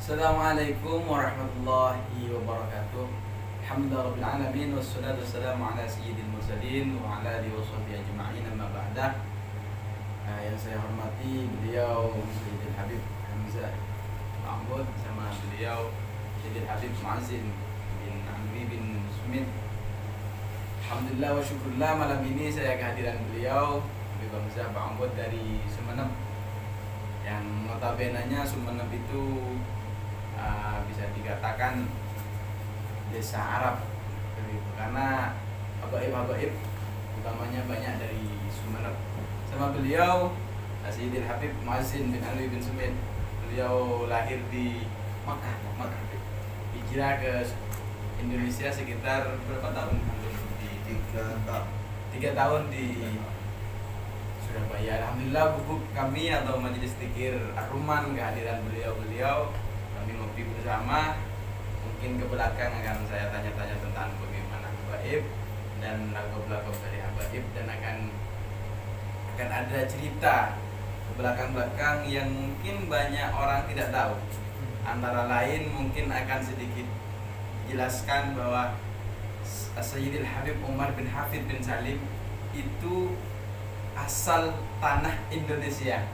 Assalamualaikum warahmatullahi wabarakatuh. Alhamdulillahirabbil alamin wassalatu wassalamu ala sayyidil mursalin wa ala alihi washabbihi ajma'in amma ba'da. Yang saya hormati beliau Sayyidil Habib Hamzah Mahmud sama beliau Sayyidil Habib Muazzin bin Amri bin Smith. Alhamdulillah wa syukurlah malam ini saya kehadiran beliau Habib Hamzah Mahmud dari Sumeneb, yang notabene-nya Sumeneb itu bisa dikatakan desa Arab karena habaib-habaib utamanya banyak dari Sumeneb. Sama beliau Sayyidil Habib Muazzin bin Ali bin Sumit, beliau lahir di Makkah, hijrah ke Indonesia sekitar berapa tahun? Tiga tahun di Surabaya. Alhamdulillah guguk kami atau Majelis Dzikir Ar-Ruman kehadiran beliau. Kami ngopi bersama. Mungkin ke belakang akan saya tanya-tanya tentang bagaimana habaib dan lagu-lagu dari habaib, dan akan ada cerita ke belakang yang mungkin banyak orang tidak tahu. Antara lain mungkin akan sedikit jelaskan bahwa Sayyidil Habib Umar bin Hafid bin Salim itu asal tanah Indonesia.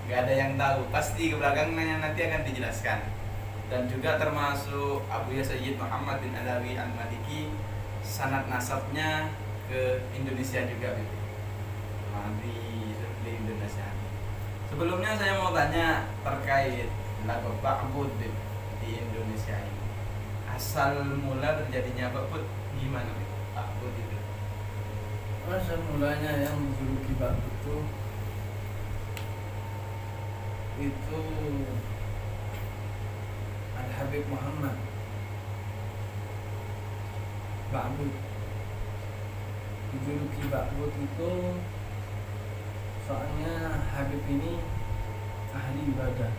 Gak ada yang tahu, pasti ke belakangnya nanti akan dijelaskan. Dan juga termasuk Abuya Sayyid Muhammad bin Alawi Al-Maliki, sanad nasabnya ke Indonesia juga di Indonesia. Sebelumnya saya mau tanya terkait lagu Ba'bud di Indonesia ini. Asal mula terjadinya Ba'bud gimana Ba'bud itu? Asal mulanya yang dijuluki Ba'bud itu Al-Habib Muhammad Ba'bud. Dijuluki Ba'bud itu soalnya Habib ini ahli ibadah,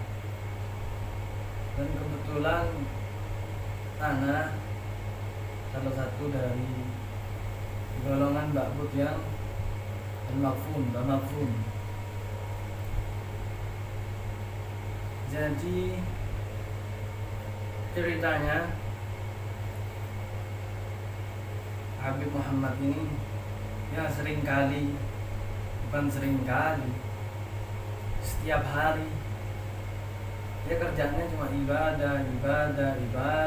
dan kebetulan anak salah satu dari golongan Ba'bud yang Al-Makfum. Jadi ceritanya Habib Muhammad ini ya setiap hari dia kerjanya cuma ibadah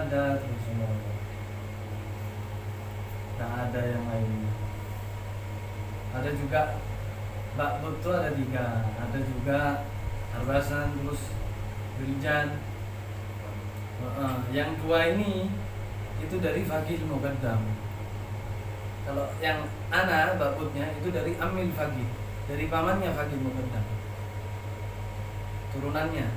terus semuanya, tak ada yang lainnya. Ada juga Ba'bud itu ada 3, ada juga Harbasan, terus Wiljan. Yang 2 ini itu dari Faqih Muqaddam. Kalau yang ana Ba'budnya itu dari Amil Faqih, dari pamannya Faqih Muqaddam, turunannya.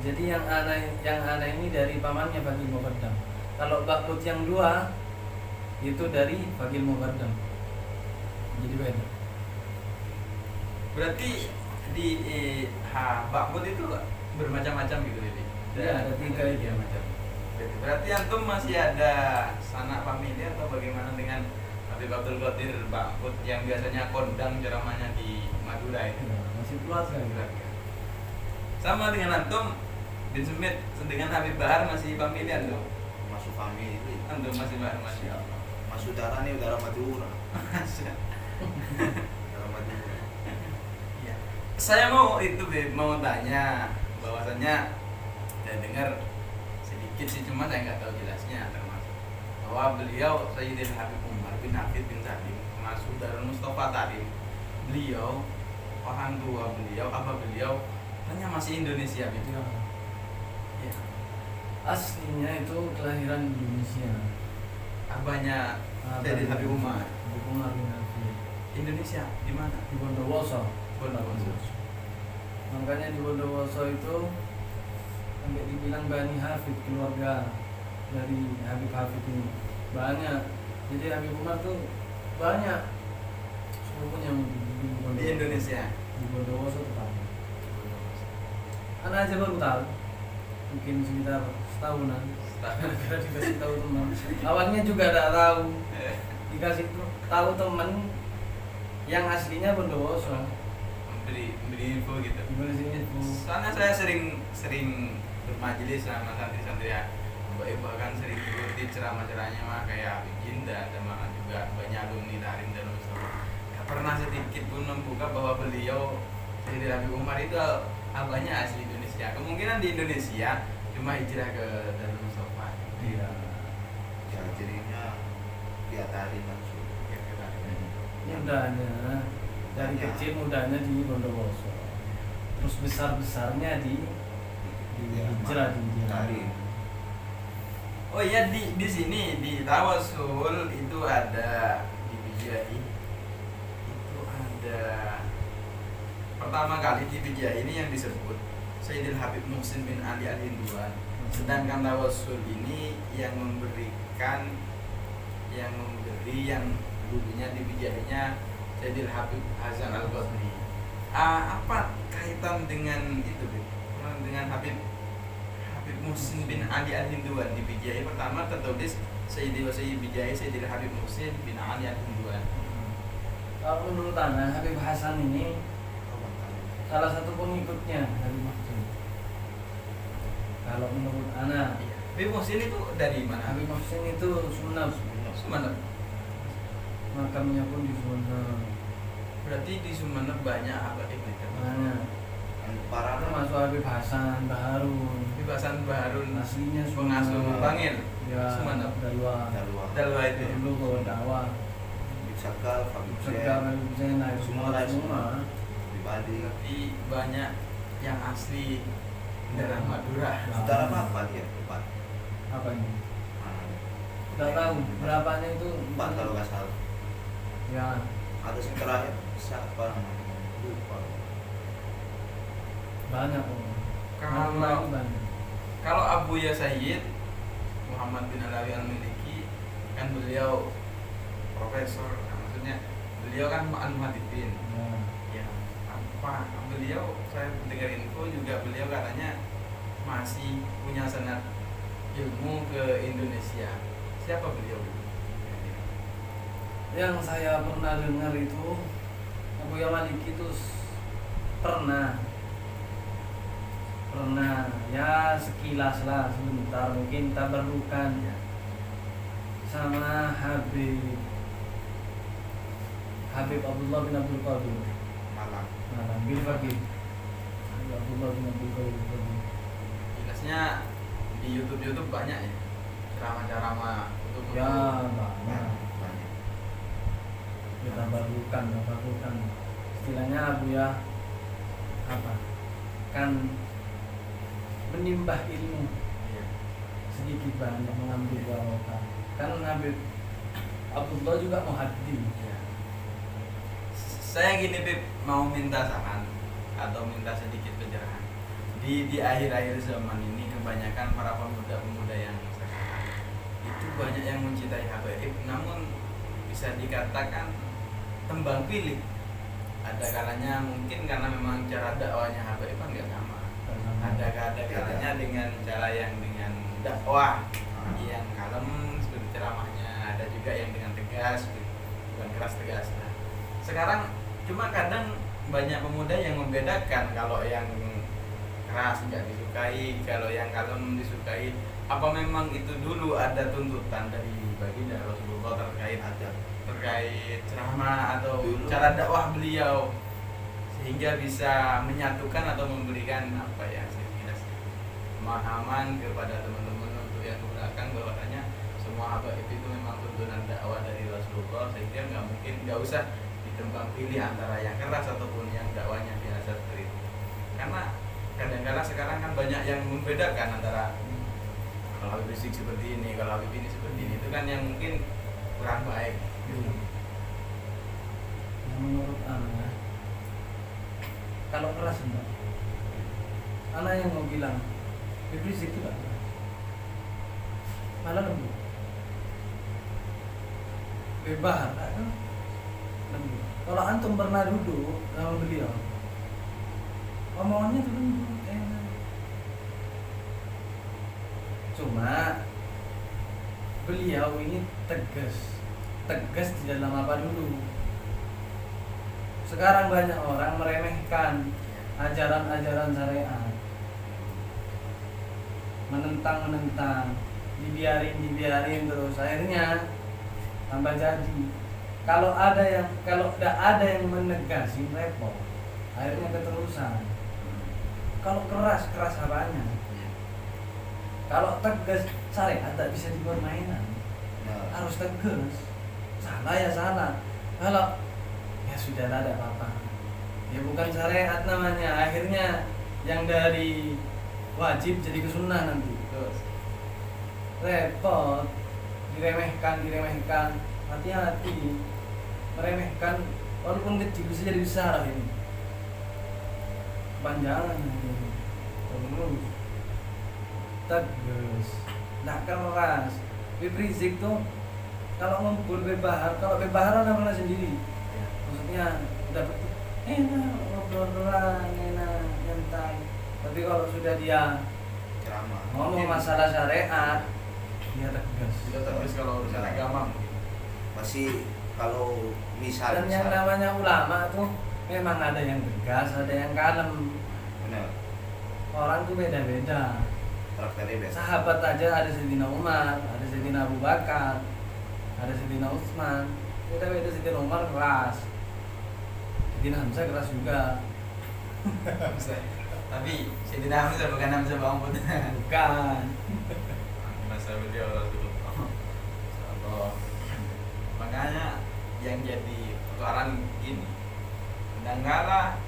Jadi yang ana ini dari pamannya Faqih Muqaddam. Kalau Ba'bud yang 2 itu dari Faqih Muqaddam. Jadi beda. Berarti di Ba'bud itu bermacam-macam gitu ya? Ya, ada 3 itu macam. Berarti antum masih ada sanak famili atau bagaimana dengan Habib Abdul Qadir Ba'bud yang biasanya kondang ceramahnya di Madura itu? Ya, masih keluarga. Sama dengan antum bin Sumit dengan Habib Bahar masih famili antum? Masuk famili itu. Antum masih Bahar, masih Allah. Masuk darah nih udara Madura. Udara Madura. Ya. Saya mau tanya bahwasannya saya dengar sedikit sih, cuma saya nggak tahu jelasnya, termasuk bahwa beliau Sayyidil Habib Umar bin Hafid bin Salim masuk Darul Mustafa Talim, beliau orang tua beliau hanya masih Indonesia gitu. Ya. Aslinya itu kelahiran Indonesia. Abahnya Sayyidil Habib Umar bin Hafid. Indonesia di mana? Di Bondowoso. Bondowoso. Makanya di Bondowoso itu sampai dibilang Bani Hafid, keluarga dari Habib Hafid ini banyak. Jadi Habib Umar tuh banyak sepupunya Di Indonesia. Di Bondowoso tuh banyak. Anak aja baru tahu, mungkin sekitar setahunan. Karena dikasih tahu teman. Awalnya juga tidak tahu, dikasih tahu teman yang aslinya Bondowoso. Beri info gitu. Dikasih info. Soalnya saya sering bermajelis sama santri-santri ya. Bahkan sering ikuti ceramah-ceramahnya mah kayak Habib Jinda, sama juga banyak alumni Tarim dan Mustafa. Gak pernah sedikit pun membuka bahwa beliau Sayyidil Habib Umar itu abahnya asli Indonesia. Kemungkinan di Indonesia cuma hijrah ke Darul Mustafa. Iya. Ya jadinya dia tarik langsung. Ya, ke Tarim. Mudahnya dari Mudahnya. kecil mudahnya di Bondowoso. Terus besar-besarnya di Ya, hijrah di tarik. Oh iya, di sini di Tawasul itu ada di Bijai itu ada pertama kali di Bijai ini yang disebut Sayyidil Habib Muhsin bin Ali Al-Hinduan. Sedangkan Tawasul ini yang memberikan yang dulunya di Bijainya Sayyidil Habib Hasan Al-Qadri. Apa kaitan dengan itu, Bib? Dengan Habib Muhsin bin Ali Al-Hinduan di Bijai pertama tertulis Sayyidi wa Sayyid Bijai Sayyidil Habib Muhsin bin Ali Al-Hinduan. Kalau menurut Ana, Habib Hasan ini salah satu pengikutnya Habib Muhsin. Kalau menurut Ana, Habib Muhsin itu dari mana? Habib Muhsin itu Sumeneb. Sumeneb. Makamnya pun di Sumeneb. Berarti di Sumeneb banyak Habib itu. Banyak. Para Termasuk Habib Hasan Baharun. Habib Hasan Baharun Aslinya pengasuh Sumeneb. Bangil. Ya, Sumeneb. Dalwa. Dalwa itu. Ya. Dulu bawa dakwah. Sakal, Habib Serga Zain, Habib Zain, Habib Semua semua naik semua. pribadi. Berarti banyak yang asli daerah Madura. Saudara apa dia? Empat. Apa ini? Ah, Tidak tahu berapanya itu. Empat kalau nggak salah. Ya, Ada yang terakhir siapa namanya? Lupa. banyak kok. Kalau Banyak. Kalau Abu Ya Sayyid Muhammad bin Alawi Al-Miliki kan beliau profesor, maksudnya beliau kan al-muhaditsin. Ya. Ya, apa beliau saya dengar info juga beliau katanya masih punya sanad ilmu ke Indonesia. Siapa beliau? Yang saya pernah dengar itu Abu Ya Maliki itu pernah ya sekilas lah sebentar mungkin tabarukan Ya. sama Habib Abdullah bin Abdul Qadir. Malang. Nah, Bil Fakir. Habib Abdullah bin Abdul Qadir. Jelasnya di YouTube banyak ya ceramah-ceramah untuk Ya, banyak. Banyak. Ya tabarukan. Istilahnya Abu Ya apa? Kan menimbah ilmu Iya. sedikit banyak mengambil barokah. Kan Habib Abdullah juga muhaddits. Ya. Saya gini Bib, mau minta saran atau minta sedikit pencerahan. Di akhir-akhir zaman ini kebanyakan para pemuda-pemuda yang sekarang itu banyak yang mencintai habaib, namun bisa dikatakan tembang pilih. Ada kalanya mungkin karena memang cara dakwahnya habaib kan nggak sama. Ada kalanya dengan cara yang dengan dakwah yang kalem seperti ceramahnya, ada juga yang dengan tegas, bukan keras tegas. Nah, sekarang cuma kadang banyak pemuda yang membedakan kalau yang keras nggak disukai, kalau yang kalem disukai. Apa memang itu dulu ada tuntutan dari baginda Rasulullah terkait ceramah atau Dulu. cara dakwah beliau sehingga bisa menyatukan atau memberikan apa ya pemahaman kepada teman-teman untuk yang ke belakang bahwasanya semua habaib itu memang tuntunan dakwah dari Rasulullah, sehingga nggak usah ditembang pilih antara yang keras ataupun yang dakwahnya biasa seperti itu. Karena kadang-kadang sekarang kan banyak yang membedakan antara kalau Habib Rizik seperti ini, kalau Habib ini seperti ini, itu kan yang mungkin kurang baik. Yang menurut Ana, kalau keras enggak? Ana yang mau bilang Habib Rizik itu enggak keras. Malah lembut. Bebas kan? Lembut. Kalau antum pernah duduk sama beliau, omongannya tuh lembut, enak. Cuma beliau ini tegas di dalam apa dulu. Sekarang banyak orang meremehkan ajaran-ajaran syariat. menentang, dibiarin terus, akhirnya tambah jadi. Kalau tidak ada yang menegasin, repot, akhirnya keterusan. Kalau keras apanya? Kalau tegas, syariat tak bisa dibuat mainan. Harus tegas, salah ya salah. Kalau ya sudah ada apa-apa, ya bukan syariat namanya. Akhirnya yang dari wajib jadi ke sunnah nanti. Repot, diremehkan. Hati-hati, meremehkan walaupun kecil bisa jadi besar ini. Kepanjangan ini. Terus tegas, nggak keras. Habib Rizik tuh kalau ngumpul bebahar, kalau bebahar orang mana sendiri. Maksudnya dapat enak, ngobrol-ngobrolan, enak, nyantai. Tapi kalau sudah dia ceramah ngomong masalah syariat, dia tegas. Tidak tegas kalau urusan agama mungkin. masih kalau misalnya Dan yang namanya ulama tuh memang ada yang tegas, ada yang kalem. benar Orang tuh beda-beda. karakternya beda. Sahabat aja ada Sayyidina Umar, ada Sayyidina Abu Bakar, ada Sayyidina Utsman. Beda-beda. Sayyidina Umar keras, Sayyidina Hamzah keras juga. Tapi Sayyidina Hamzah bukan Hamzah Mahmud. Bukan. Masa beliau Rasulullah. Allah. Makanya yang jadi persoalan gini, kadangkala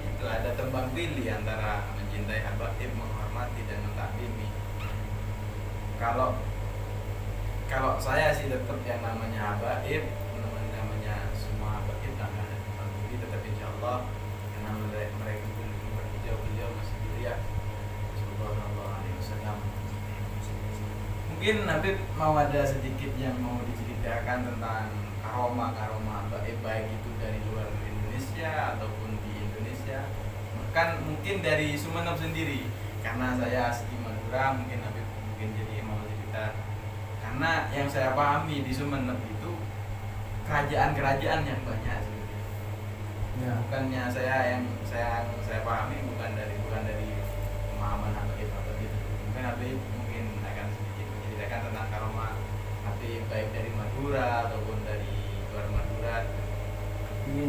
itu ada tembang pilih antara mencintai habaib, menghormati dan mentaklimi. Kalau saya sih tetap yang namanya habaib, namanya semua habaib dan ada tembang pilih, tetap insyaallah karena mereka beliau masih mulia. Sallallahu alaihi wasallam. Mungkin Habib mau ada sedikit yang mau diceritakan tentang karomah baik itu dari luar Indonesia ataupun di Indonesia, bahkan mungkin dari Sumeneb sendiri. Karena saya asli Madura, mungkin Habib jadi mau cerita. Karena yang saya pahami di Sumeneb itu kerajaan yang banyak sebenarnya. Ya. Bukannya saya pahami bukan dari pemahaman Habib gitu. Mungkin Habib akan sedikit menceritakan tentang karomah Habib baik dari Madura ataupun dari luar Madura. Ini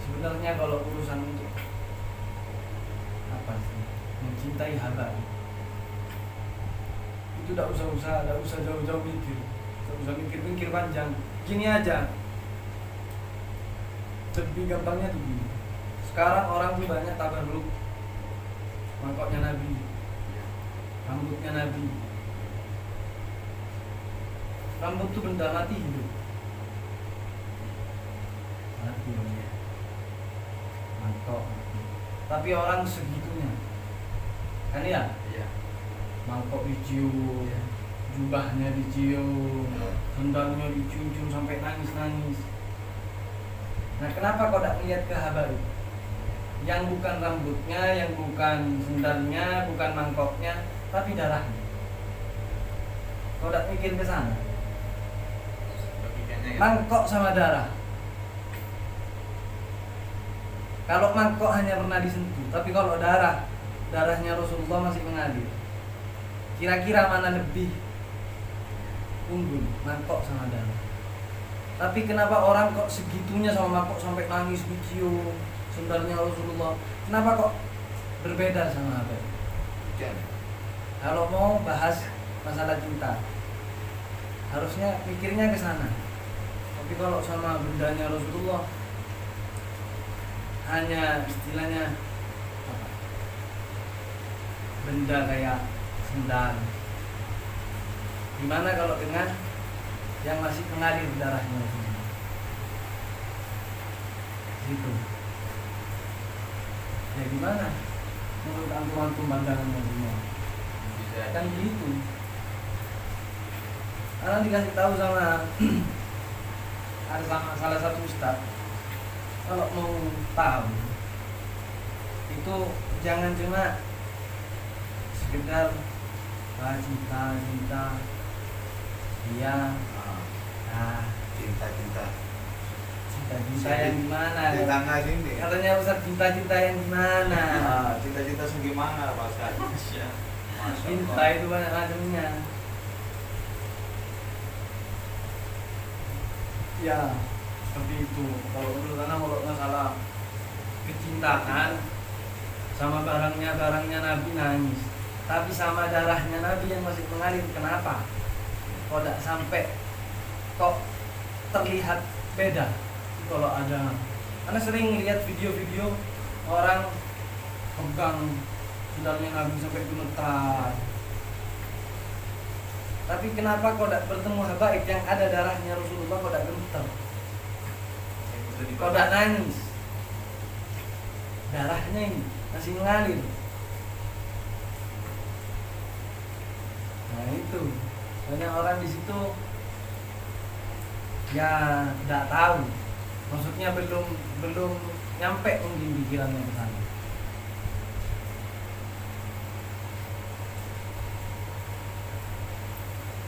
sebenarnya kalau urusan untuk apa sih, mencintai habaib itu tidak usah jauh-jauh mikir, tidak usah mikir panjang. Gini aja, lebih gampangnya tuh gini. Sekarang orang tuh banyak tabarruk mangkoknya Nabi, rambutnya Nabi. Rambut tuh benda mati hidup. Mati ya. Mangkok. Tapi orang segitunya. Kan ya? Iya. Mangkok dicium, jubahnya dicium, sendalnya dicium sampai nangis. Nah, kenapa kau tak lihat ke habaib? Yang bukan rambutnya, yang bukan sendalnya, bukan mangkoknya, tapi darahnya. Kau tak mikir ke sana? Mangkok sama darah. Kalau mangkok hanya pernah disentuh, tapi kalau darahnya Rasulullah masih mengalir. Kira-kira mana lebih unggul, mangkok sama darah? Tapi kenapa orang kok segitunya sama mangkok sampai nangis dicium sendalnya Rasulullah? Kenapa kok berbeda sama apa? Kalau mau bahas masalah cinta, harusnya mikirnya ke sana. Tapi kalau sama bendanya Rasulullah, hanya istilahnya apa? Benda kayak sendal. Gimana kalau dengan yang masih mengalir darahnya Rasulullah? Gitu. Ya gimana? Menurut antum pandangannya semua? Kan gitu. Karena dikasih tahu sama salah satu ustaz, kalau mau tahu itu jangan cuma sekedar cinta dia, cinta yang gimana? tengah sini Katanya ustaz cinta yang gimana? cinta segimana Pak Ustaz? Masya Cinta Allah. itu banyak macamnya. Ya, seperti itu. Kalau menurut Ana kalau masalah kecintaan sama barangnya Nabi nangis. Tapi sama darahnya Nabi yang masih mengalir, kenapa? Kok tidak sampai kok terlihat beda? Kalau ada, Ana sering lihat video-video orang pegang sendalnya Nabi sampai gemetar. Tapi kenapa kok tidak bertemu habaib yang ada darahnya Rasulullah kok tidak gemetar? Kok tidak nangis? Darahnya ini masih mengalir. Nah itu banyak orang di situ ya tidak tahu, maksudnya belum nyampe mungkin pikirannya ke sana.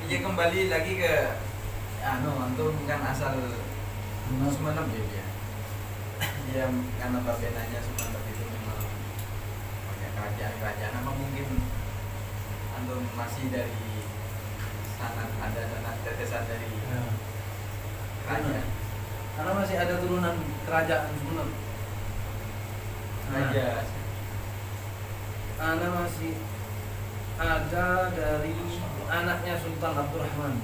Ya kembali lagi ke antum kan asal Sumenep ya. Dia karena babenanya Sumenep itu memang banyak kerajaan-kerajaan. Apa mungkin antum masih dari sanad, ada sanad tetesan dari Ya. kerajaan? Karena masih ada turunan kerajaan Sumenep. Raja. Ana masih ada dari anaknya Sultan Abdurrahman.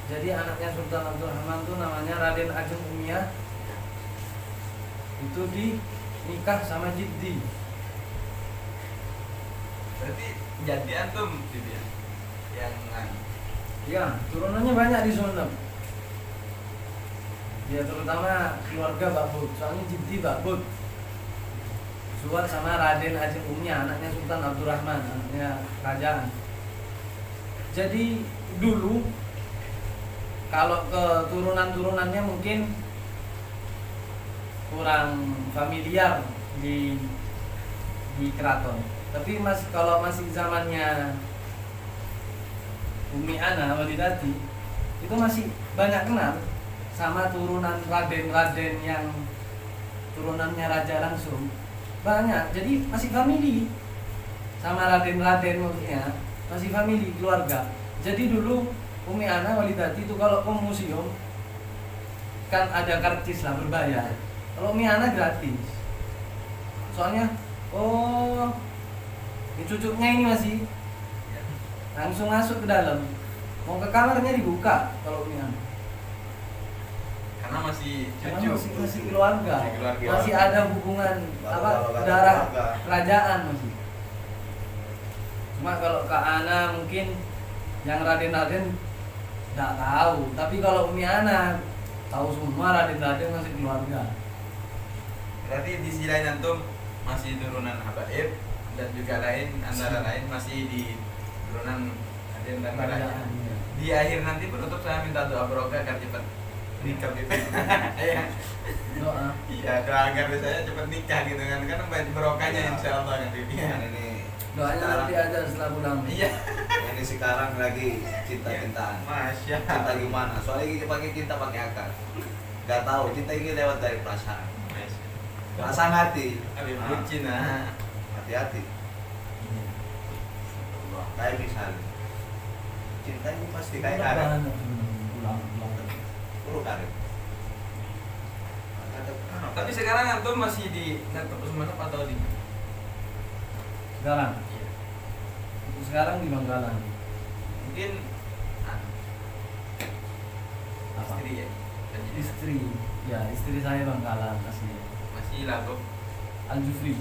Jadi anaknya Sultan Abdurrahman itu namanya Raden Ajeng Umayyah. Itu dinikah sama Jiddi. Berarti jadi antum gitu ya. Yang Ya, turunannya banyak di Sumenep. Ya terutama keluarga Bakbud. Soalnya Jiddi Bakbud. Suat sama Raden Ajeng Umayyah, anaknya Sultan Abdurrahman, anaknya kerajaan. Jadi dulu kalau keturunan-turunannya mungkin kurang familiar di keraton. Tapi kalau masih zamannya Umi Ana Walidati itu masih banyak kenal sama turunan Raden-Raden yang turunannya raja langsung. Banyak, jadi masih family sama Raden-Raden, maksudnya masih family, keluarga. Jadi dulu Umi Ana Walidati itu kalau ke museum kan ada karcis lah berbayar. Kalau Umi Ana gratis. Soalnya ini cucunya ini masih langsung masuk ke dalam. Mau ke kamarnya dibuka kalau Umi Ana. karena masih Karena cucu. masih keluarga. Masih keluarga. Masih ada hubungan Bapak-bapak darah keluarga. kerajaan masih. Cuma kalau ke Ana mungkin yang Raden-Raden tidak tahu. Tapi kalau Umi Ana tahu semua, Raden-Raden masih keluarga. Berarti di sisi lain antum masih turunan habaib dan juga lain antara lain masih di turunan Raden dan Raja. Kerajaan, ya. Di akhir nanti penutup saya minta doa barokah agar cepat nikah gitu. Iya. Doa. Iya, doa agar saya cepat nikah gitu kan banyak barokahnya insyaallah nanti. Kan ini Doanya sekarang- nanti aja setelah pulang. Iya. ini sekarang lagi cinta-cintaan. Masya Cinta gimana? Soalnya kita pakai cinta pakai akal. Gak tahu cinta ini lewat dari perasaan. Perasaan hati. Habib Ah, bucin nah. hati-hati. Kayak misalnya cinta ini pasti kayak karet. Pulang. Perlu karet. Tapi sekarang antum masih di laptop Sumenep atau di Sekarang. Iya. Untuk sekarang di Bangkalan. Mungkin Apa? istri ya. Dan jadi Istri. Ya, istri saya Bangkalan aslinya. masih laptop. Al-Jufri.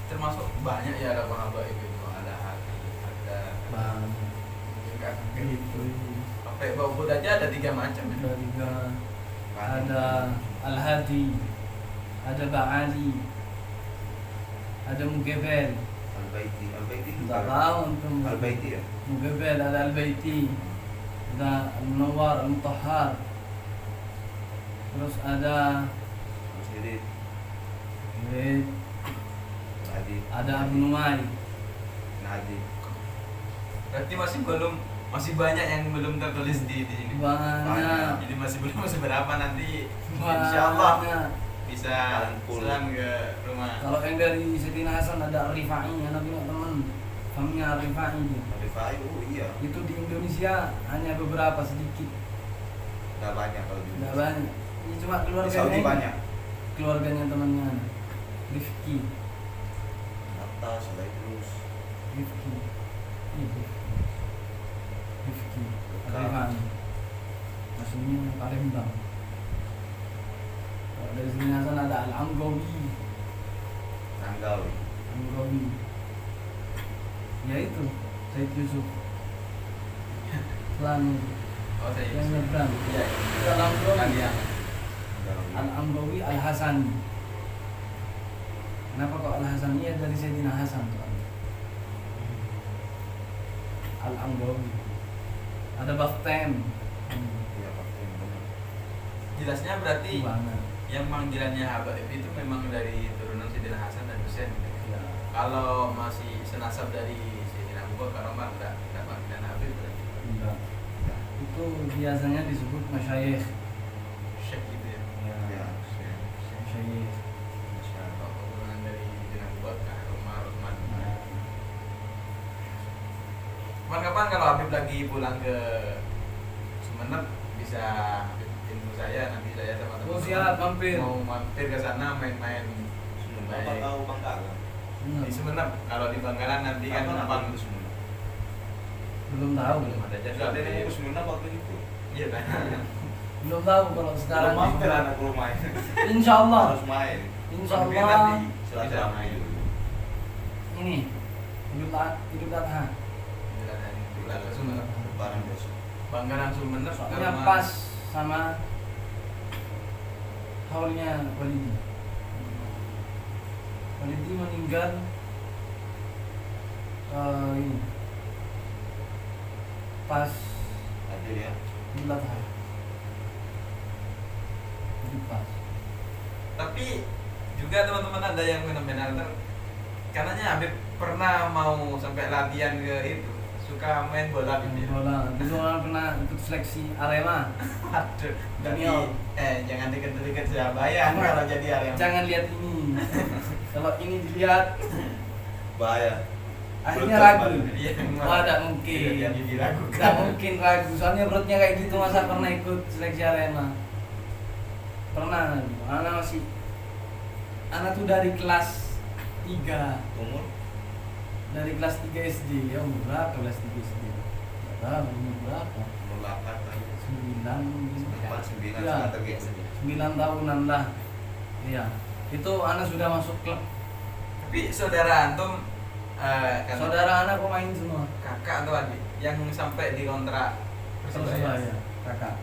Termasuk banyak ya ada habaib itu, ada hati, ada Bang. juga Gitu. sampai bau aja ada 3 macam ya. Ada juga ada Al-Hadi, ada Ba'ali, ada Mugebel. Al-Baiti Tak tahu untuk Al-Baiti ya. Mugebel, ada Al-Baiti, ada Al-Munawwar, Al-Mutahhar. Terus ada Masjid Hadi. ada Abu Numay. Hadi. Berarti masih banyak yang belum tertulis di sini. Banyak. Jadi masih berapa nanti insyaallah Banyak. bisa Rangkul. selang ke rumah. Kalau yang dari Sayyidina Hasan ada Rifai, anak punya teman famnya Rifai dia. Rifai, oh iya. Itu di Indonesia hanya beberapa sedikit, Nggak banyak kalau di nggak banyak. Ini cuma Di keluarganya. Saudi ini. banyak. Keluarganya temannya Rifki. Atas, Saleh terus. Rifki. Iya, Rifki. Bukan. Rifai. Aslinya Palembang. Kalau dari sini Hasan ada Al-Amgawi. Nanggawi. Amgawi. Ya itu, Said Yusuf. Lan Oh saya yang nyebrang. Iya. Itu Al-Amgawi. Kalian. Nanggawi. Al-Amgawi Al-Hasani. Kenapa kok Al-Hasani? Ya dari Sayyidina Hasan tuh. Al-Amgawi. Ada Baftem. Iya, pasti benar. Jelasnya berarti Banget. yang panggilannya Habaib itu memang dari turunan Sayyidina Hasan dan Husain. Ya. Kalau masih senasab dari Sayyidina Abu Bakar Umar enggak panggilan Habib berarti. Enggak. Itu biasanya disebut masyayikh. Syekh gitu ya. Ya. Masyayikh. Kalau turunan dari Sayyidina Abu Bakar Umar Utsman. Kapan-kapan kalau Habib lagi pulang ke Sumeneb bisa info saya, nanti saya sama Oh, teman-teman siap, mampir. mau mampir ke sana main-main Apa baik. tahu Bangkalan? Di Sumeneb. Kalau di Bangkalan nanti kan Kapan numpang abang ke Sumeneb? Belum tahu. belum ada Jadi jadwal. ada yang mau ke Sumeneb waktu itu. Iya kan. Belum tahu kalau sekarang. Kalau mampir anak ke rumah. Insya Allah. Harus main. Insya Mampir Allah. nanti Silaturahmi bisa dulu. Ini Idul Adha. Jalan dari Bulan ke Sumeneb. Lebaran besok. Bangkalan Sumeneb ke Soalnya rumah. pas sama haulnya Walidi. Walidi meninggal ini pas Adil ya. Idul Adha. Jadi pas. Tapi juga teman-teman ada yang fenomenal katanya Habib pernah mau sampai latihan ke itu, suka main bola Main gitu. bola. Dulu orang pernah ikut seleksi Arema. Aduh, tapi Junior. jangan deket-deket Surabaya kalau jadi Arema. Jangan lihat ini. Kalau ini dilihat Bahaya. akhirnya Belum ragu. kembali. Iya, Wah, tidak mungkin. Tidak diragukan. Tidak mungkin ragu. Soalnya perutnya kayak gitu, masa pernah ikut seleksi Arema? Pernah. Anak tuh dari kelas 3. Umur Dari kelas 3 SD. Ya umur berapa kelas 3 SD? Tidak tahu umur berapa. umur 8 lagi. 9 mungkin. 9 Ya. sangat terbiasa. 9 tahunan lah. Iya. Itu anak sudah masuk klub. Tapi saudara antum kan Saudara anak pemain semua. kakak atau adik yang sampai di kontrak Persebaya, kakak.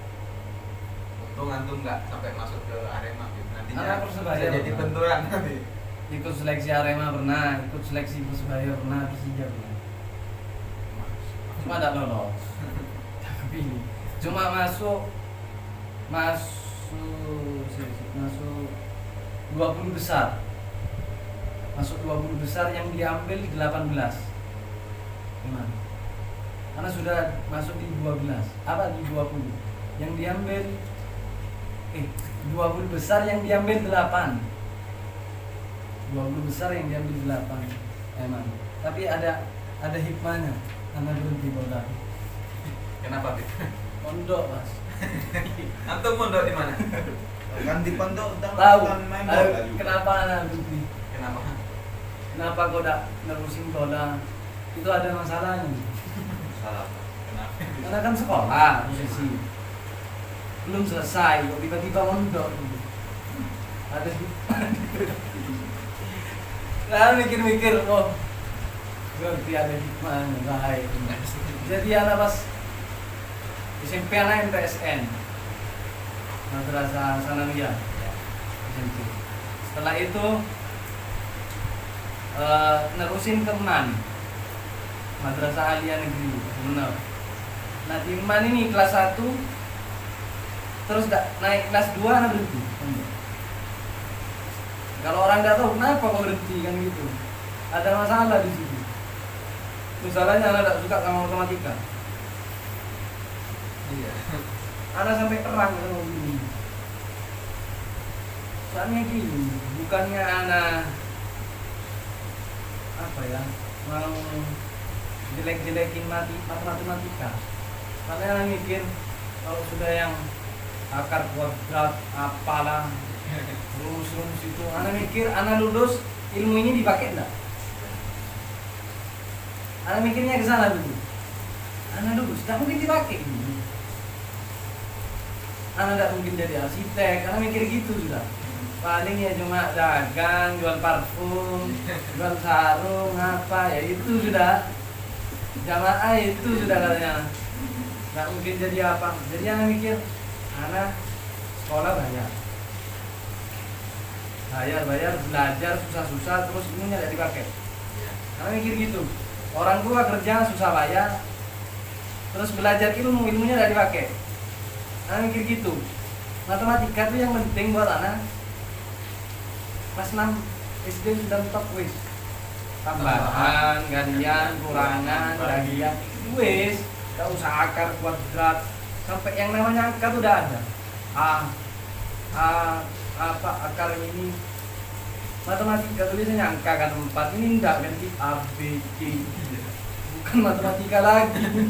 Untung antum nggak sampai masuk ke Arema gitu. Nantinya Anak Persebaya bisa jadi pernah. benturan nanti. Ikut seleksi Arema pernah, ikut seleksi Persebaya pernah, Persija pernah. Cuma tidak lolos. Tapi cuma masuk 20 besar. Masuk 20 besar yang diambil di 18. Gimana? Karena sudah masuk di 12. Apa di 20? Yang diambil 20 besar yang diambil 8. 20 besar yang diambil 8. Emang. Tapi ada hikmahnya. Karena berhenti bola. Kenapa Bib? Pondok, Mas. Antum mondok di mana? Kan di pondok udah Tahu. bukan main bola juga. Kenapa anak berhenti? Kenapa? Kenapa kau tidak nerusin bola? Itu ada masalahnya. Salah. Kenapa? Karena kan sekolah, posisi belum selesai, kok tiba-tiba mondok. Ada lalu mikir-mikir, oh berarti ada hikmahnya, baik. Jadi anak pas SMP anak MTSN, Madrasah Sanawiyah, SMP. Setelah itu nerusin ke MAN, Madrasah Aliyah Negeri Sumeneb. Nah di MAN ini kelas 1 terus naik kelas 2 anak berhenti. Kalau orang nggak tahu kenapa kok berhenti kan gitu, ada masalah di situ. Masalahnya anak tidak suka sama matematika. Iya. Anak sampai perang sama guru. Soalnya gini, bukannya anak apa ya mau jelek-jelekin matematika. Karena anak mikir kalau sudah yang akar kuadrat apalah rumus-rumus itu, anak mikir anak lulus ilmu ini dipakai enggak? Anak mikirnya ke sana dulu. Anak lulus tidak mungkin dipakai ini. Anak tidak mungkin jadi arsitek, anak mikir gitu sudah. Paling ya cuma dagang, jual parfum, jual sarung, apa ya itu sudah. Jamaah itu sudah katanya. Nggak mungkin jadi apa. Jadi anak mikir, anak sekolah bayar, belajar susah-susah, terus ilmunya tidak dipakai. Anak mikir gitu. Orang tua kerja susah bayar, terus belajar ilmunya tidak dipakai. Anak mikir gitu. Matematika itu yang penting buat anak. Kelas 6 SD sudah mentok wis. Tambahan, gantian, kurangan, bagian, wis. Enggak usah akar kuadrat. Sampai yang namanya angka tuh udah ada. Apa akar ini? Matematika tulisannya angka kan 4. Ini enggak ganti A B C. Bukan matematika lagi.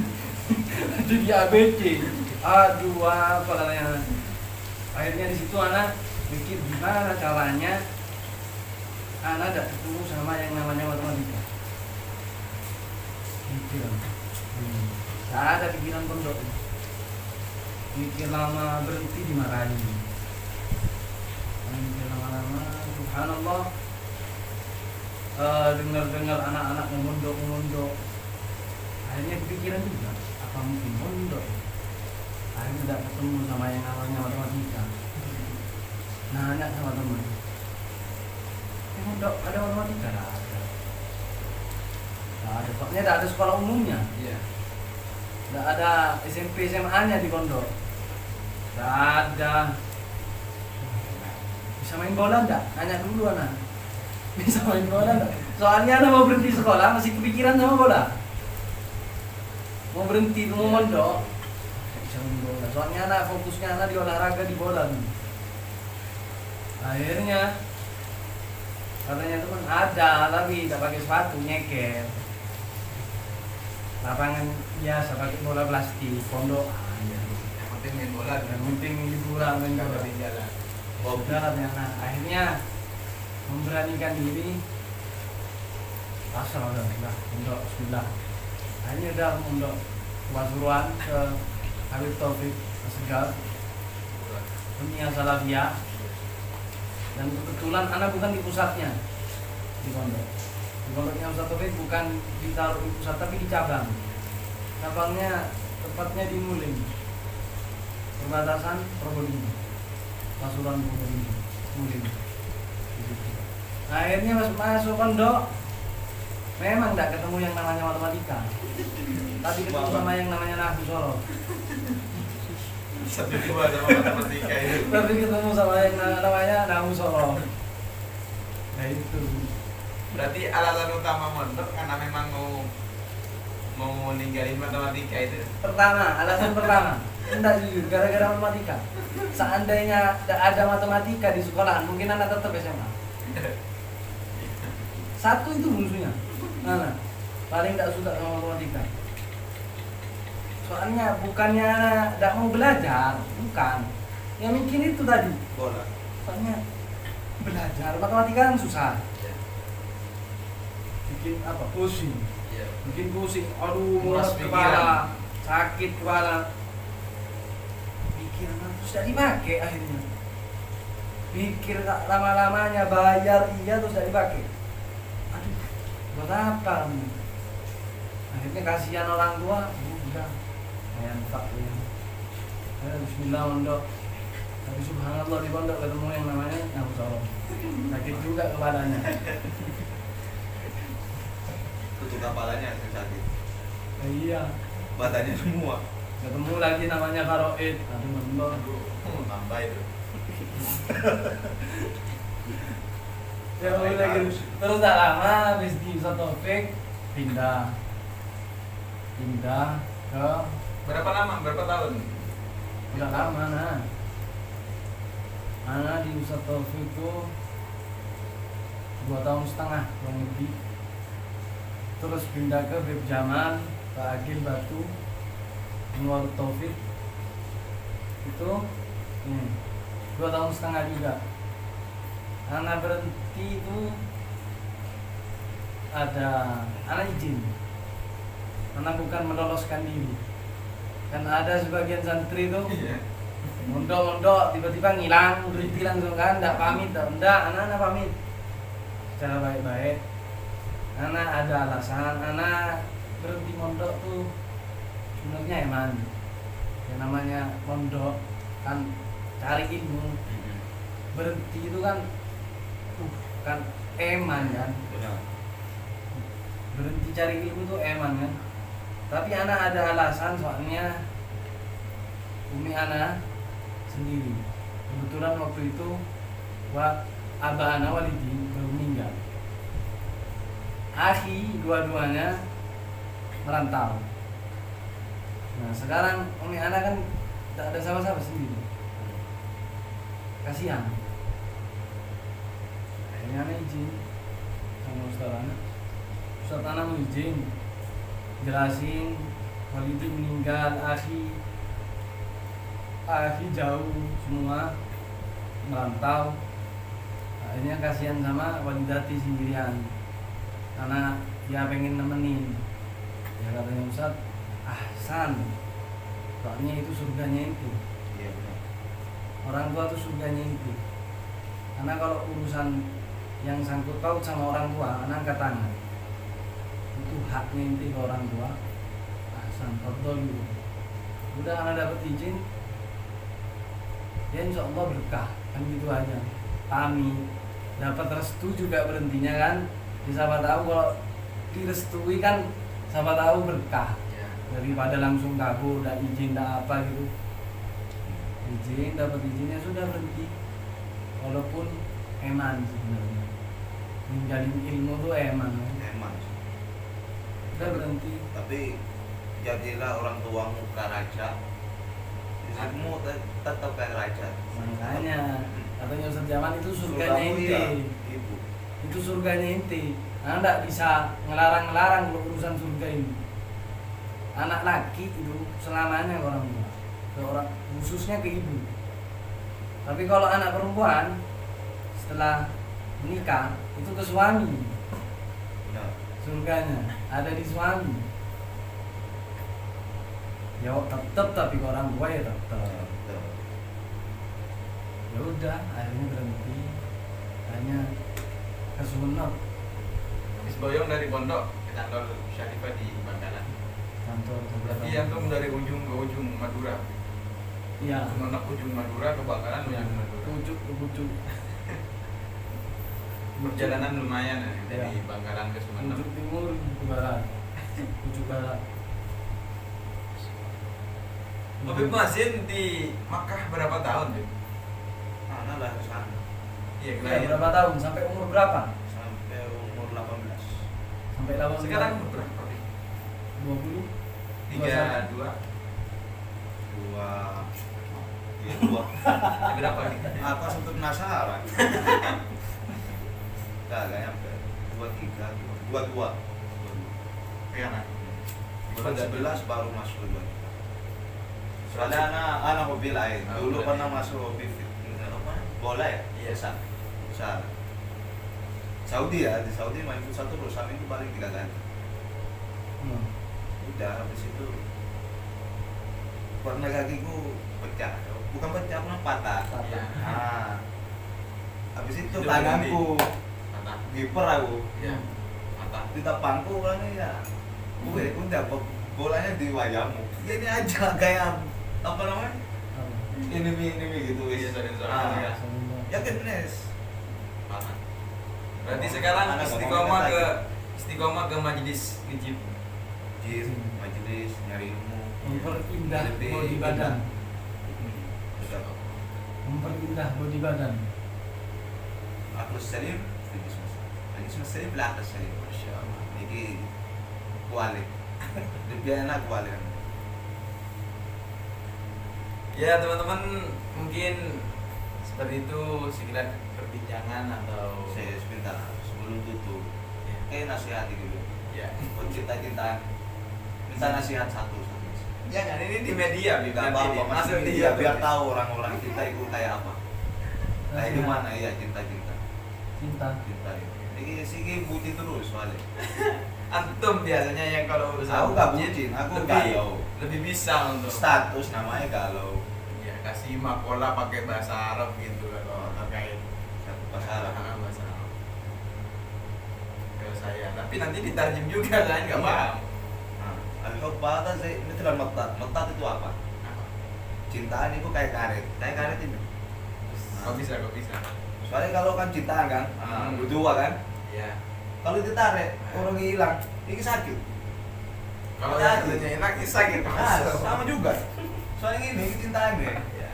Jadi A B C. Aduh, apa katanya. Akhirnya di situ anak mikir gimana caranya anak tidak ketemu sama yang namanya matematika. Mikir, tak ada pikiran pondok. Mikir lama berhenti dimarahi. Mikir lama-lama, subhanallah. Dengar anak-anak memondok. Akhirnya kepikiran juga, apa mungkin mondok? Akhirnya tidak ketemu sama yang namanya matematika. Nanya sama teman. Ada matematika? Tidak ada. Soalnya tidak ada sekolah umumnya. Iya. Tidak ada SMP SMA-nya di pondok. Tidak ada. Bisa main bola enggak? Nanya dulu anak. Bisa main bola enggak? Soalnya anak mau berhenti sekolah masih kepikiran sama bola. Mau berhenti mau mondok. Bisa main bola. Soalnya anak fokusnya anak di olahraga di bola. Akhirnya katanya teman ada tapi tidak pakai sepatu, nyeker. Lapangan biasa pakai bola plastik, pondok. Yang penting main bola, Yang penting liburan main bola di jalan. Udah katanya. Akhirnya memberanikan diri. Asal udah pondok sudah. Akhirnya udah pondok Pasuruan ke Habib Taufik Segar, Dunia Salafiyah. Dan kebetulan anak bukan di pusatnya di pondok. Di pondoknya Ustaz Taufik bukan ditaruh di pusat tapi di cabang. Cabangnya tepatnya di Muling, perbatasan Probolinggo, Pasuruan Probolinggo, Muling. Akhirnya masuk pondok, memang tidak ketemu yang namanya matematika, tapi ketemu sama yang namanya Nahu Solo. Satu dua sama matematika itu. Tapi ketemu sama yang namanya Nahu Solo. Nah itu. Berarti alasan utama mondok karena memang mau ninggalin matematika itu. Alasan pertama, enggak jujur gara-gara matematika. Seandainya tidak ada matematika di sekolahan, mungkin anak tetap SMA. Satu itu musuhnya. Anak paling tidak suka sama matematika. Soalnya bukannya tidak mau belajar, bukan. Yang mikir itu tadi. Bola. Soalnya belajar matematika kan susah. Iya. Bikin apa? Pusing. Iya. Bikin pusing. Aduh, Nguras mulas pikiran. kepala, sakit kepala. Pikiran terus tidak dipakai akhirnya. Pikir lama-lamanya bayar iya terus tidak dipakai. Aduh, buat apa? Akhirnya kasihan orang tua. Udah. Entak ya. Bismillah mondok. Tapi subhanallah di pondok ketemu yang namanya Nahu Solo. Sakit juga kepalanya. Tutup kepalanya yang sakit. Iya. Badannya semua. Ketemu lagi namanya Karoid. Aduh mondok. Tambah itu. Ya lagi. Terus tak lama habis di Ustaz Taufik pindah ke Berapa lama? Berapa tahun? udah lama nah Anak di Ustadz Taufik itu 2 tahun setengah kurang lebih. Terus pindah ke Beb Jamal, Pak Agil Batu, Anwar Taufik itu 2 tahun setengah juga. Anak berhenti itu ada anak izin, anak bukan meloloskan diri. Kan ada sebagian santri itu mondok tiba-tiba ngilang, berhenti langsung kan, enggak pamit, enggak, anak pamit secara baik-baik. Anak ada alasan, anak berhenti mondok tuh sebenarnya eman. Yang namanya mondok kan cari ilmu, berhenti itu kan eman kan. Berhenti cari ilmu tuh eman kan. Tapi anak ada alasan, soalnya umi anak sendiri. Kebetulan waktu itu abah anak walidi baru meninggal. Akhi dua-duanya merantau. Nah sekarang umi anak kan tak ada siapa-siapa sendiri. Kasihan. Akhirnya anak izin sama Ustaz anak. Ustaz anak mau izin jelasin walidi meninggal, akhi jauh semua merantau. Akhirnya kasihan sama walidati sendirian, karena dia pengen nemenin. Ya katanya Ustaz, ahsan, soalnya itu surganya itu. Iya benar. Orang tua tuh surganya itu. Karena kalau urusan yang sangkut paut sama orang tua, anak angkat tangan. Itu haknya inti ke orang tua. Ahsan, fadhol gitu. Udah anak dapat izin, ya insya Allah berkah, kan gitu aja. Pamit, dapat restu juga berhentinya kan. Siapa tahu kalau direstui kan, siapa tahu berkah. Daripada langsung kabur, udah izin, udah apa gitu. Izin, dapat izinnya sudah berhenti. Walaupun eman sebenarnya. Ninggalin ilmu tuh eman. Emang. Udah berhenti. Tapi jadilah orang tuamu raja. Kamu tetap kayak raja. Makanya katanya Ustaz Jamal itu surganya inti. Ibu. Itu surganya inti. Anak tidak bisa ngelarang-ngelarang kalau urusan surga ini. Anak laki itu selamanya ke orang tua, ke orang, khususnya ke ibu. Tapi kalau anak perempuan setelah menikah itu ke suami. Nah, Surganya ada di suami. Ya tetap, tapi ke orang tua ya tetap. betul. Ya udah, akhirnya berhenti. Hanya kesunat Habis boyong dari pondok ke kantor Syarifah di Bangkalan. kantor sebelah. Berarti antum dari ujung ke ujung Madura. Iya. Sumenep ujung Madura, ke Bangkalan Ya, ujung Madura. pucuk ke pucuk. Perjalanan lumayan dari Ya. Bangkalan ke Sumenep. Pucuk timur ke barat. Pucuk barat. Habib Mazin di Makkah berapa tahun, Bib? Anak lah ke sana Iya, Ya, kelahiran. berapa tahun? Sampai umur berapa? sampai umur 18. Sampai 18. Sekarang umur berapa, Bib? 20. 32. Dua. Iya dua. Berapa nih? Apa untuk penasaran? Gak nyampe. 23, 22. Sekarang. 2011 baru masuk ke 23. Soalnya anak hobi lain. Dulu pernah masuk hobi bola ya? Iya. Besar. Saudi ya, di Saudi main futsal tuh seminggu paling 3 kali. Udah habis itu pernah kakiku pecah, bukan pecah, pernah patah. Iya. Nah, habis itu Itu tanganku Patah. kiper aku Iya. Patah. di depanku orangnya ya, gue udah bolanya di wayangmu. Ya ini aja kayak apa namanya? Ini gitu Iya, wis. saudara-saudara, ya. Ya kan Nes. Patah. Berarti sekarang Anak istiqomah ngomongnya ke majelis ngejib. Jir, majelis nyari ilmu. Memperindah Lebih body badan. Udah. Memperindah body badan. Akhlus salim, الجسم السليم بالعقل السليم. ما شاء الله. Jadi kualik. Lebih enak kualik. Ya teman-teman, mungkin seperti itu sekilas perbincangan atau Saya sebentar sebelum tutup. ya, Kayak nasihat dulu. ya. Buat cinta-cintaan. Minta nasihat satu. Jangan, ini di media Gak apa-apa, masuk di dia biar YouTube. tahu orang-orang kita itu kayak apa. Kayak gimana ya cinta-cinta. Cinta. Cinta itu. Ini sih bucin terus soalnya. Antum biasanya yang kalau Aku gak bucin, aku lebih, galau. lebih bisa untuk Status namanya galau. ya kasih makola pakai bahasa Arab gitu kalau terkait Bahasa Arab. bahasa Arab. Kalau saya, tapi nanti ditarjem juga kan, nggak Iya. paham. Nah, al-hubba itu mithlan mattat. Mattat itu apa? Apa? Cintaan itu kayak karet. Kayak karet itu. Kok bisa, kok bisa? Soalnya kalau kan cintaan kan, berdua kan. Ya. Kalau ditarik, orang hilang, ini sakit. Kalau Hati-hati. yang satunya enak, ini sakit. Nah, sama juga. Soalnya ini cintaan deh. Ya.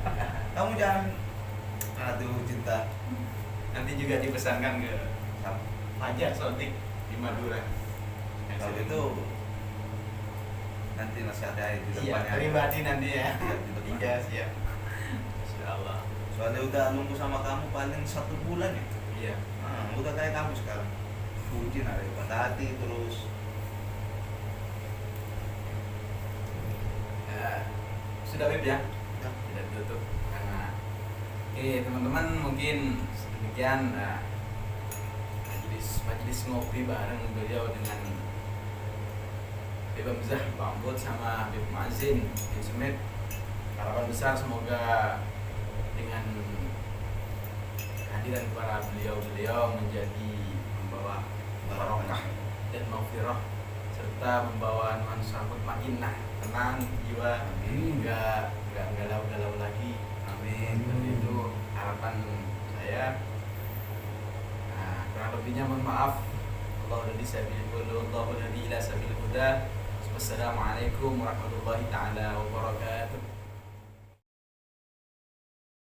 Kamu jangan aduh cinta. Nanti juga dipesankan ke Sama. Fajar Sotik di Madura. Kalau itu nanti nasihatnya di Iya, depannya. pribadi nanti ya. Iya, di depan. Iya, siap. Insya Allah. Soalnya udah nunggu sama kamu paling 1 bulan ya. Iya. Nah, udah kayak kamu sekarang. Bucin ada patah hati terus. Sudah web ya? Ya. Sudah ditutup karena oke teman-teman, mungkin demikian majelis ngopi bareng beliau dengan Habib Hamzah Bambut sama Habib Mazin bin Sumit. Harapan besar semoga dengan kehadiran para beliau menjadi membawa barokah dan maghfirah serta membawa nuansa mutmainnah, tenang jiwa, enggak galau-galau lagi. Amin. Seperti itu harapan saya. Nah, kurang lebihnya mohon maaf. Allahu ila sabil huda. Wassalamualaikum warahmatullahi taala wabarakatuh.